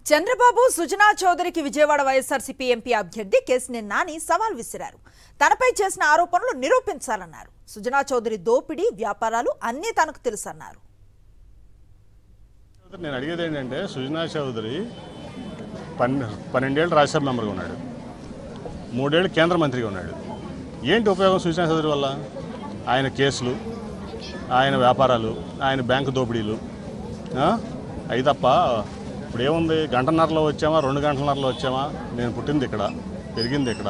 Chandrababu Sujana చౌదరికి Vijayawada YSRCP MP అభ్యర్థి కేసినేని నాని సవాల్ విసిరారు. తనపై చేసిన ఆరోపణలు నిరూపించాలన్నారు. సుజనా చౌదరి దోపిడీ వ్యాపారాలు అన్నీ తనకు తెలుసన్నారు. నేను అడిగేది ఏంటంటే సుజనా చౌదరి 12 ఏళ్ళు రాజ్యసభ మెంబర్గా ఉన్నాడు, 3 ఏళ్ళు కేంద్ర మంత్రిగా ఉన్నాడు. ఏంటి ఉపయోగం సుజనా చౌదరి వల్ల? ఆయన కేసులు, ఆయన వ్యాపారాలు, ఆయన బ్యాంకు దోపిడీలు అవి తప్ప ఇప్పుడు ఏముంది? గంటన్నరలో వచ్చామా, 2 గంటలన్నరలో వచ్చామా? నేను పుట్టింది ఇక్కడ, పెరిగింది ఇక్కడ.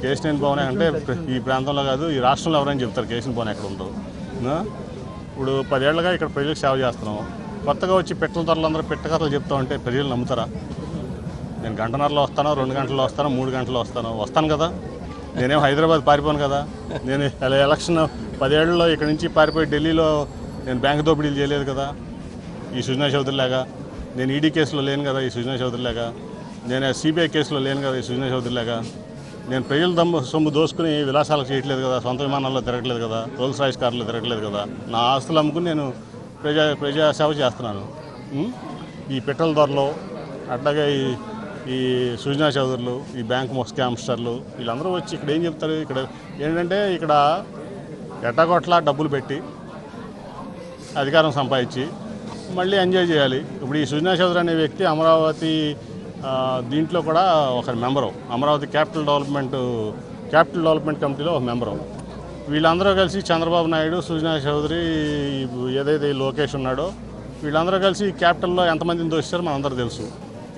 కేసినేని భవన్ అంటే ఈ ప్రాంతంలో కాదు, ఈ రాష్ట్రంలో ఎవరైనా చెప్తారు కేసినేని భవన్ ఎక్కడ ఉందో. ఇప్పుడు 10 ఏళ్ళుగా ఇక్కడ ప్రజలకు సేవ చేస్తున్నాం. కొత్తగా వచ్చి పెట్టల ధరలందరూ పెట్టకథలు చెప్తా ఉంటే ప్రజలు నమ్ముతారా? నేను గంటన్నరలో వస్తాను, 2 గంటల్లో వస్తాను, 3 గంటల్లో వస్తాను కదా. నేనేం హైదరాబాద్ పారిపోను కదా. నేను ఎలక్షన్ 10 ఏళ్ళలో ఇక్కడ నుంచి పారిపోయి ఢిల్లీలో నేను బ్యాంకు దోపిడీలు చేయలేదు కదా ఈ సుజనా చౌదరిలాగా. నేను ఈడీ కేసులో లేను కదా ఈ సుజనా చౌదరిలాగా. నేను సిబిఐ కేసులో లేను కదా ఈ సుజనా చౌదరిలాగా. నేను ప్రజల సొమ్ము దోసుకుని విలాసాలకు చేయట్లేదు కదా, సొంత విమానాల్లో తిరగట్లేదు కదా, రోల్స్ రాయిస్ కార్లో తిరగట్లేదు కదా. నా ఆస్తులు అమ్ముకుని నేను ప్రజా సేవ చేస్తున్నాను. ఈ పెట్రోల్ ధరలు, అట్లాగే ఈ సుజనా చౌదరులు, ఈ బ్యాంక్ స్కామ్స్టర్లు వీళ్ళందరూ వచ్చి ఇక్కడ ఏం చెప్తారు? ఇక్కడ ఏంటంటే ఇక్కడ ఎట్టగొట్ల డబ్బులు పెట్టి అధికారం సంపాదించి మళ్ళీ ఎంజాయ్ చేయాలి. ఇప్పుడు ఈ సుజనా చౌదరి అనే వ్యక్తి అమరావతి దీంట్లో కూడా ఒక మెంబరు, అమరావతి క్యాపిటల్ డెవలప్మెంట్ కమిటీలో ఒక మెంబరు. వీళ్ళందరూ కలిసి చంద్రబాబు నాయుడు, సుజనా చౌదరి, ఏదైతే లోకేష్ ఉన్నాడో వీళ్ళందరూ కలిసి క్యాపిటల్లో ఎంతమందిని దోషిస్తారో మనందరూ తెలుసు.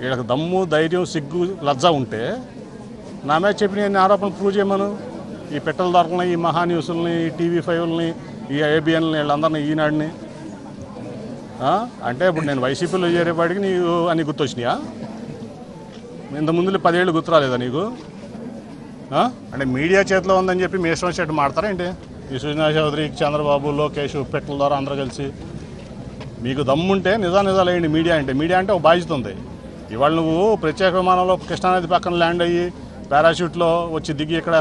వీళ్ళకి దమ్ము, ధైర్యం, సిగ్గు, లజ్జ ఉంటే నా మీద చెప్పిన ఆరోపణలు ప్రూవ్ చేయమను. ఈ పెట్రోల్ ధరలని, ఈ మహా న్యూస్ని, ఈ TV5లని, ఈ ABNలని, వీళ్ళందరినీ, ఈనాడిని అంటే ఇప్పుడు నేను వైసీపీలో చేరేపాటికి నీకు అన్నీ గుర్తొచ్చినాయా? ఇంతకుముందు 10 ఏళ్ళు గుర్తురాలేదా నీకు? అంటే మీడియా చేతిలో ఉందని చెప్పి మీ ఇష్టం వచ్చేట్టు మాడతారా ఏంటి? ఈ సుజనా చౌదరి, చంద్రబాబు, లోకేష్, పెట్రోల్ ద్వారా అందరూ కలిసి మీకు దమ్ముంటే నిజాలు వేయండి. మీడియా అంటే ఒక బాధ్యత ఉంది. ఇవాళ నువ్వు ప్రత్యేక విమానంలో కృష్ణానది పక్కన ల్యాండ్ అయ్యి పారాషూట్లో వచ్చి దిగి ఇక్కడ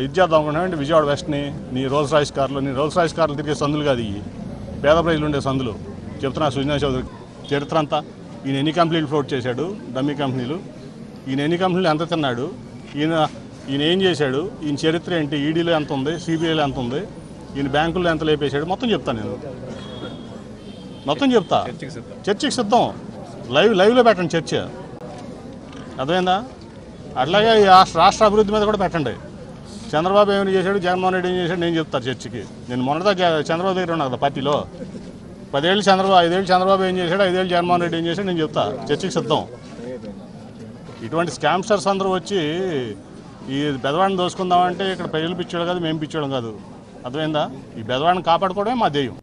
ఇది చేద్దాం అనుకుంటున్నావు విజయవాడ వెస్ట్ని, నీ రోల్స్ రాయిస్ కార్లు తిరిగే సందులు కాదు ఇవి, పేద ప్రజలు ఉండే సందులు. చెప్తున్నా సుజనా చౌదరి చరిత్ర అంతా. ఈయన ఎన్ని కంపెనీలు ఫ్లోట్ చేశాడు, డమ్మీ కంపెనీలు. ఈయన ఎన్ని కంపెనీలు ఎంత తిన్నాడు, ఈయన ఏం చేశాడు, ఈయన చరిత్ర ఏంటి, ఈడీలో ఎంత ఉంది, సిబిఐలో ఎంత ఉంది, ఈయన బ్యాంకుల్లో ఎంత లేపేశాడు, మొత్తం చెప్తాను నేను. మొత్తం చెప్తా. చర్చకి సిద్ధం. లైవ్లో పెట్టండి చర్చ. అర్థమైందా? అట్లాగే ఈ రాష్ట్ర అభివృద్ధి మీద కూడా పెట్టండి. చంద్రబాబు ఏమైనా చేశాడు, జగన్మోహన్ రెడ్డి ఏం చేశాడు నేను చెప్తాను చర్చకి. నేను మొన్నదా చంద్రబాబు దగ్గర ఉన్నా కదా పార్టీలో. 10 ఏళ్ళు చంద్రబాబు, 5 ఏళ్ళు చంద్రబాబు ఏం చేశాడు, 5 ఏళ్ళు జగన్మోహన్ రెడ్డి ఏం చేశాడు నేను చెప్తా. చర్చకి సిద్ధం. ఇటువంటి స్కామ్స్టర్స్ అందరూ వచ్చి ఈ పెదవాడిని దోసుకుందామంటే ఇక్కడ ప్రజలు పిచ్చోడు కాదు, మేము పిచ్చోడం కాదు. అర్థమైందా? ఈ పెదవాడిని కాపాడుకోవడమే మా ధ్యేయం.